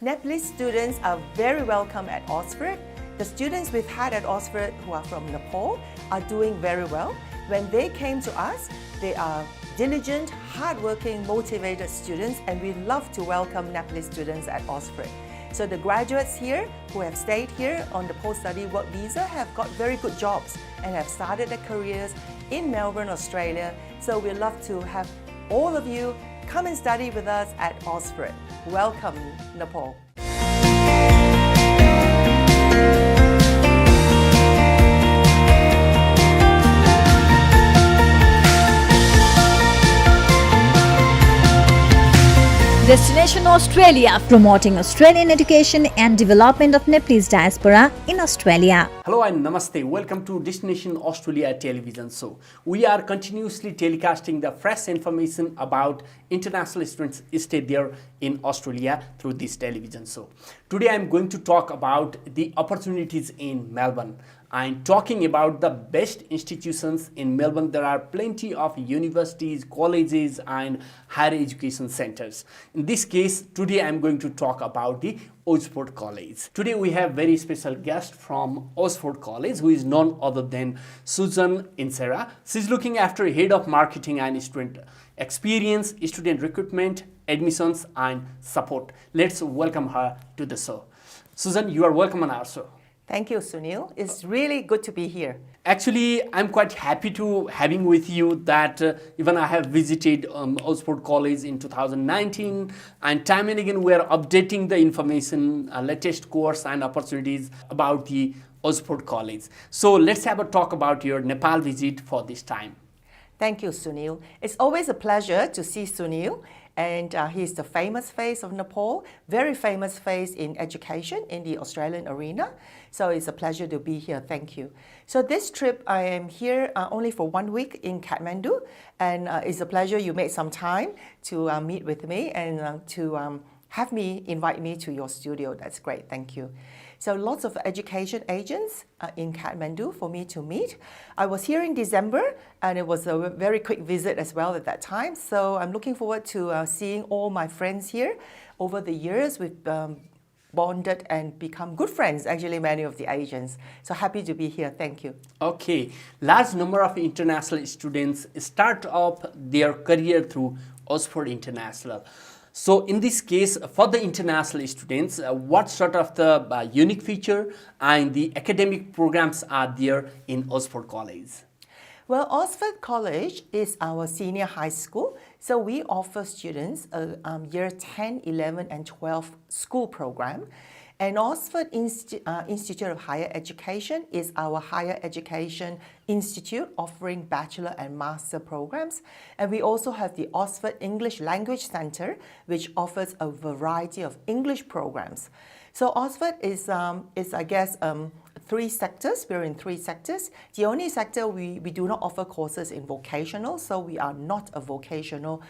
Nepalese students are very welcome at Ozford. The students we've had at Ozford who are from Nepal are doing very well. When they came to us, they are diligent, hardworking, motivated students, and we love to welcome Nepalese students at Ozford. So the graduates here who have stayed here on the post-study work visa have got very good jobs and have started their careers in Melbourne, Australia. So we love to have all of you come and study with us at Ozford. Welcome, Nepal. Destination Australia, promoting Australian education and development of Nepalese diaspora in Australia. Hello and namaste. Welcome to Destination Australia television show. We are continuously telecasting the fresh information about international students stay there in Australia through this television show. Today I am going to talk about the opportunities in Melbourne. I'm talking about the best institutions in Melbourne. There are plenty of universities, colleges and higher education centers. In this case, today I'm going to talk about the Ozford College. Today we have very special guest from Ozford College who is none other than Susan Inserra. She's looking after head of marketing and student experience, student recruitment, admissions and support. Let's welcome her to the show. Susan, you are welcome on our show. Thank you, Sunil. It's really good to be here. Actually, I'm quite happy to having with you that even I have visited Ozford College in 2019 and time and again we are updating the information, latest course and opportunities about the Ozford College. So let's have a talk about your Nepal visit for this time. Thank you, Sunil. It's always a pleasure to see Sunil. And he's the famous face of Nepal, very famous face in education in the Australian arena. So it's a pleasure to be here. Thank you. So this trip, I am here only for 1 week in Kathmandu. And it's a pleasure you made some time to meet with me and to have me invite me to your studio. That's great. Thank you. So lots of education agents in Kathmandu for me to meet. I was here in December and it was a very quick visit as well at that time. So I'm looking forward to seeing all my friends here. Over the years, we've bonded and become good friends, actually, many of the agents. So happy to be here. Thank you. Okay. Large number of international students start off their career through Ozford International. So in this case, for the international students, what sort of the unique feature and the academic programs are there in Ozford College? Well, Ozford College is our senior high school. So we offer students a year 10, 11 and 12 school program. And Ozford Institute of Higher Education is our higher education institute offering bachelor and master programs. And we also have the Ozford English Language Center, which offers a variety of English programs. So Ozford is I guess, 3 sectors. We're in 3 sectors. The only sector we do not offer courses in vocational, so we are not a vocational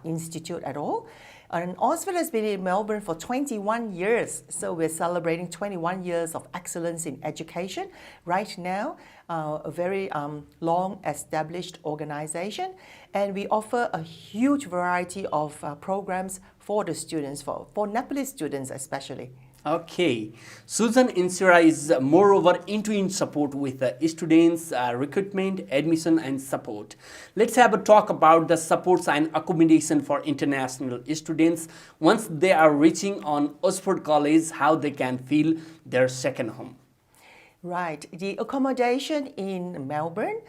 institute at all. And Ozford has been in Melbourne for 21 years, so we're celebrating 21 years of excellence in education. Right now, a very long established organization, and we offer a huge variety of programs for the students, for Nepalese students especially. Okay, Susan Inserra is moreover end-to-end support with students, recruitment, admission and support. Let's have a talk about the supports and accommodation for international students once they are reaching on Ozford College, how they can feel their second home. Right, the accommodation in Melbourne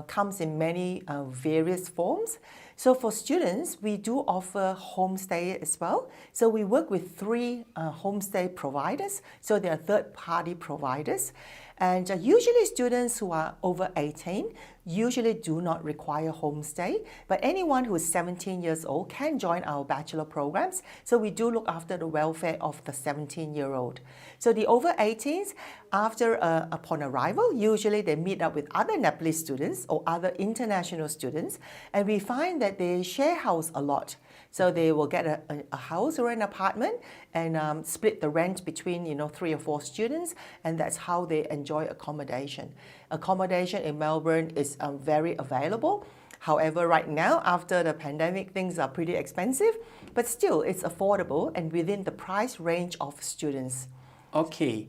comes in many various forms. So for students, we do offer homestay as well. So we work with 3 homestay providers. So they are third-party providers. And usually students who are over 18 usually do not require homestay, but anyone who is 17 years old can join our bachelor programs. So we do look after the welfare of the 17-year-old. So the over 18s, upon arrival, usually they meet up with other Nepalese students or other international students, and we find that they share house a lot. So they will get a house or an apartment and split the rent between 3 or 4 students, and that's how they enjoy accommodation. Accommodation in Melbourne is very available. However, right now, after the pandemic, things are pretty expensive, but still it's affordable and within the price range of students. Okay.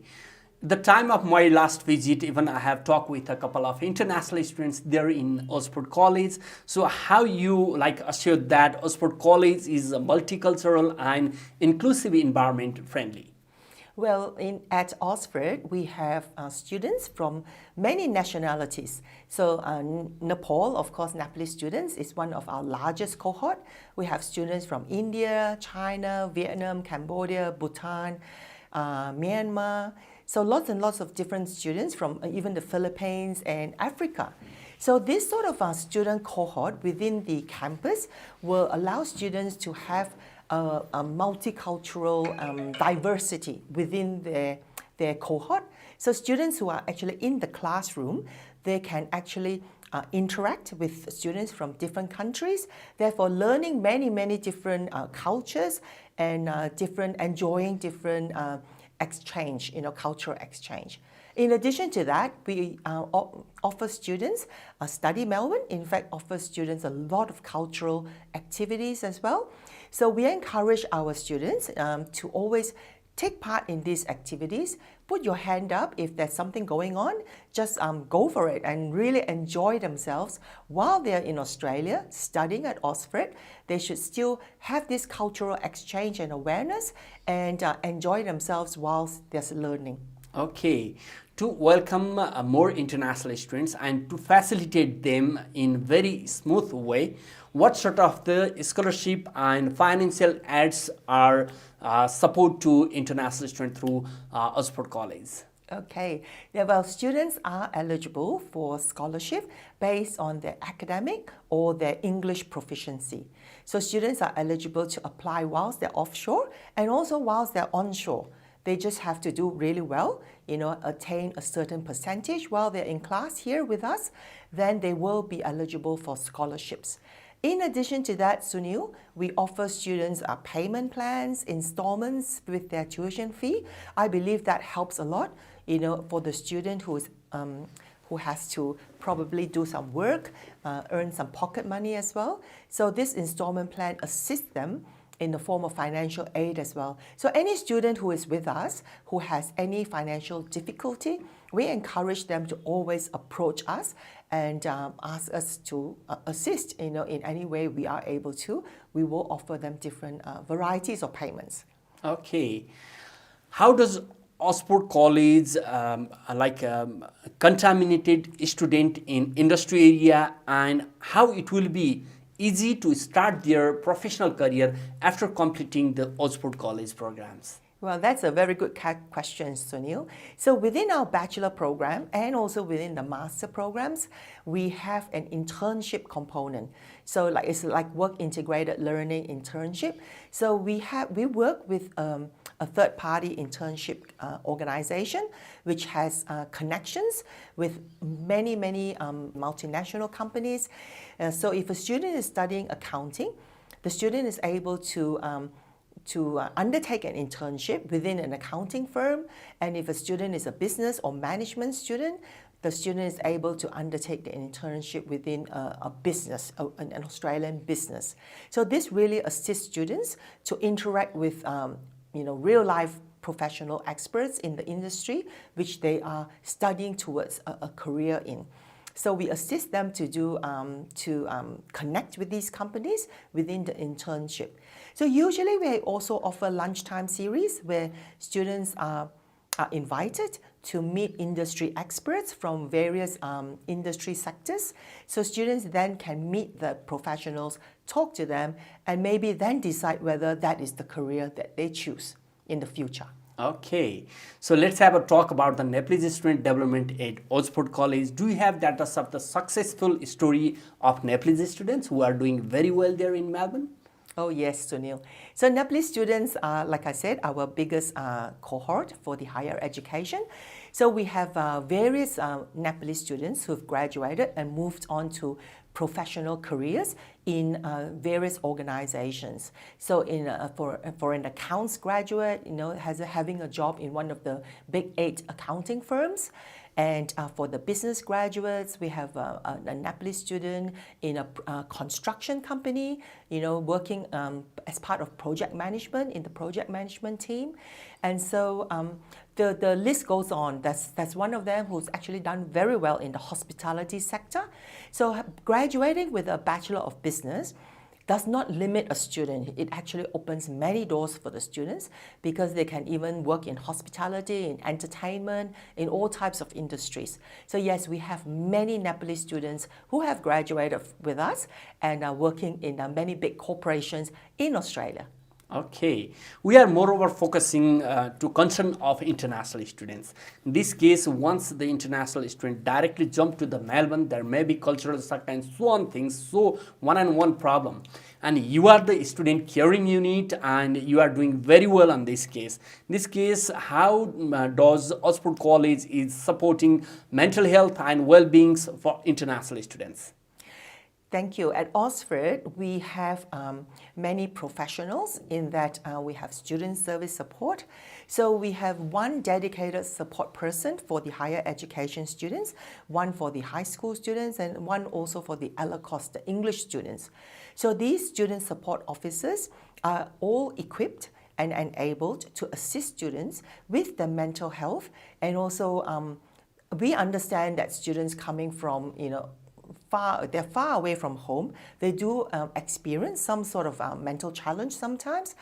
The time of my last visit, even I have talked with a couple of international students there in Ozford College. So how you assured that Ozford College is a multicultural and inclusive environment friendly? Well, at Ozford, we have students from many nationalities. So Nepal, of course, Nepalese students is one of our largest cohort. We have students from India, China, Vietnam, Cambodia, Bhutan, Myanmar. So lots and lots of different students from even the Philippines and Africa. So this sort of student cohort within the campus will allow students to have a multicultural diversity within their cohort. So students who are actually in the classroom, they can actually interact with students from different countries, therefore learning many different cultures and enjoying different exchange, cultural exchange. In addition to that, we offer students study Melbourne. In fact, offer students a lot of cultural activities as well. So we encourage our students to always take part in these activities. Put your hand up if there's something going on. Just go for it and really enjoy themselves while they're in Australia studying at Ozford. They should still have this cultural exchange and awareness and enjoy themselves whilst they're learning. Okay. To welcome more international students and to facilitate them in very smooth way, what sort of the scholarship and financial aids are support to international students through Ozford College? Okay, yeah, well, students are eligible for scholarship based on their academic or their English proficiency. So students are eligible to apply whilst they're offshore and also whilst they're onshore. They just have to do really well, attain a certain percentage while they're in class here with us, then they will be eligible for scholarships. In addition to that, Sunil, we offer students payment plans, installments with their tuition fee. I believe that helps a lot, for the student who has to probably do some work, earn some pocket money as well. So this installment plan assists them in the form of financial aid as well. So any student who is with us who has any financial difficulty, we encourage them to always approach us and ask us to assist in any way we are able to. We will offer them different varieties of payments. Okay. How does Ozford College contaminated student in industry area, and how it will be easy to start their professional career after completing the Ozford College programs? Well, that's a very good question, Sunil. So within our bachelor program and also within the master programs, we have an internship component. So it's like work integrated learning internship. So we work with a third-party internship organization which has connections with many multinational companies. So if a student is studying accounting, the student is able to undertake an internship within an accounting firm. And if a student is a business or management student, the student is able to undertake the internship within a business, an Australian business. So this really assists students to interact with real-life professional experts in the industry, which they are studying towards a career in. So we assist them to connect with these companies within the internship. So usually we also offer lunchtime series where students are invited to meet industry experts from various industry sectors. So students then can meet the professionals, talk to them, and maybe then decide whether that is the career that they choose in the future. Okay, so let's have a talk about the Nepalese student development at Ozford College. Do you have data of the successful story of Nepalese students who are doing very well there in Melbourne? Oh yes, Sunil. So Nepalese students are, like I said, our biggest cohort for the higher education. So we have various Nepalese students who have graduated and moved on to professional careers in various organizations. So for an accounts graduate, having a job in one of the big 8 accounting firms. And for the business graduates, we have a Nepalese student in a construction company, working as part of project management in the project management team. And so the list goes on. That's one of them who's actually done very well in the hospitality sector. So graduating with a Bachelor of Business does not limit a student. It actually opens many doors for the students because they can even work in hospitality, in entertainment, in all types of industries. So yes, we have many Nepalese students who have graduated with us and are working in many big corporations in Australia. Okay, we are moreover focusing to concern of international students. In this case, once the international student directly jump to the Melbourne, there may be cultural shock and so on things, so one-on-one problem. And you are the student caring unit and you are doing very well on this case. In this case, how does Ozford College is supporting mental health and well-being for international students? Thank you. At Ozford, we have many professionals in that we have student service support. So we have one dedicated support person for the higher education students, one for the high school students, and one also for the Alacost, the English students. So these student support officers are all equipped and enabled to assist students with their mental health. And also we understand that students coming from, they're far away from home. They do experience some sort of mental challenge sometimes,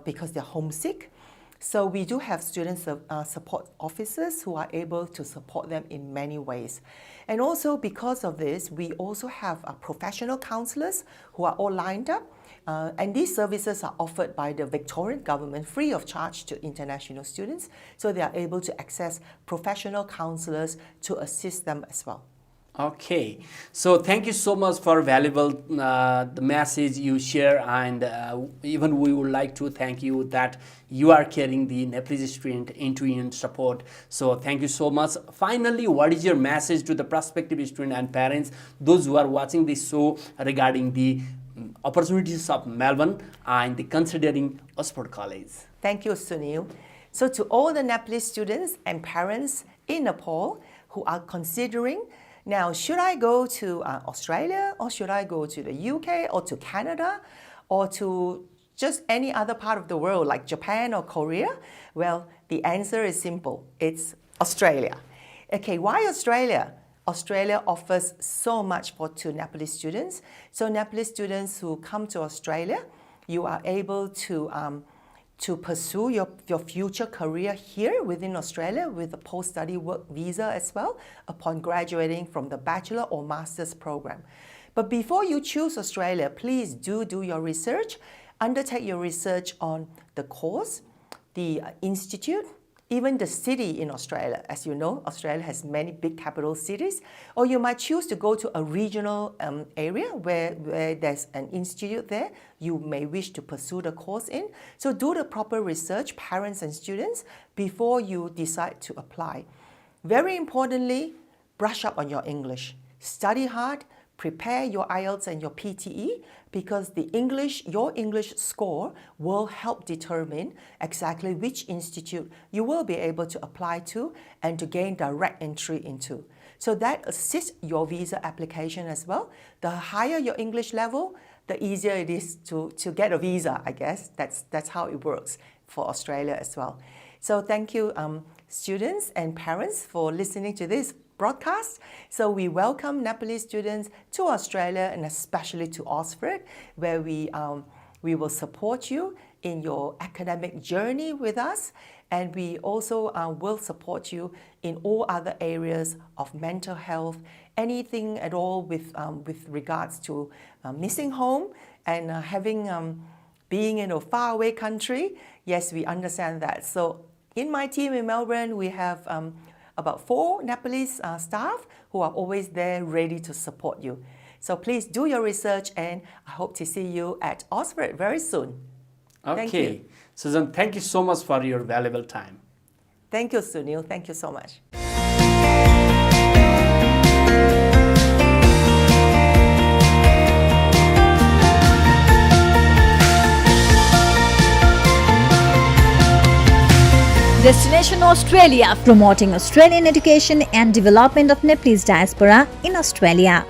because they're homesick. So we do have student support officers who are able to support them in many ways. And also because of this, we also have professional counselors who are all lined up. And these services are offered by the Victorian government free of charge to international students. So they are able to access professional counselors to assist them as well. Okay, so thank you so much for valuable the message you share, and even we would like to thank you that you are carrying the Nepalese student end-to-end support. So thank you so much. Finally, what is your message to the prospective student and parents, those who are watching this show regarding the opportunities of Melbourne and the considering Ozford College? Thank you, Sunil. So to all the Nepalese students and parents in Nepal who are considering, now, should I go to Australia, or should I go to the UK, or to Canada, or to just any other part of the world like Japan or Korea? Well, the answer is simple. It's Australia. Okay, why Australia? Australia offers so much to Nepalese students. So Nepalese students who come to Australia, you are able to pursue your future career here within Australia with a post-study work visa as well upon graduating from the bachelor or master's program. But before you choose Australia, please do your research. Undertake your research on the course, the institute, even the city in Australia. As you know, Australia has many big capital cities. Or you might choose to go to a regional area where there's an institute there you may wish to pursue the course in. So do the proper research, parents and students, before you decide to apply. Very importantly, brush up on your English. Study hard, prepare your IELTS and your PTE, because your English score will help determine exactly which institute you will be able to apply to and to gain direct entry into. So that assists your visa application as well. The higher your English level, the easier it is to get a visa, I guess. That's how it works for Australia as well. So thank you, students and parents, for listening to this broadcast. So we welcome Nepalese students to Australia, and especially to Ozford, where we will support you in your academic journey with us, and we also will support you in all other areas of mental health, anything at all with regards to missing home and being in a faraway country. Yes, we understand that. So in my team in Melbourne, we have about 4 Nepalese staff who are always there ready to support you. So please do your research, and I hope to see you at Ozford very soon. Okay. Thank you. Susan, thank you so much for your valuable time. Thank you, Sunil. Thank you so much. Destination Australia, promoting Australian education and development of Nepalese diaspora in Australia.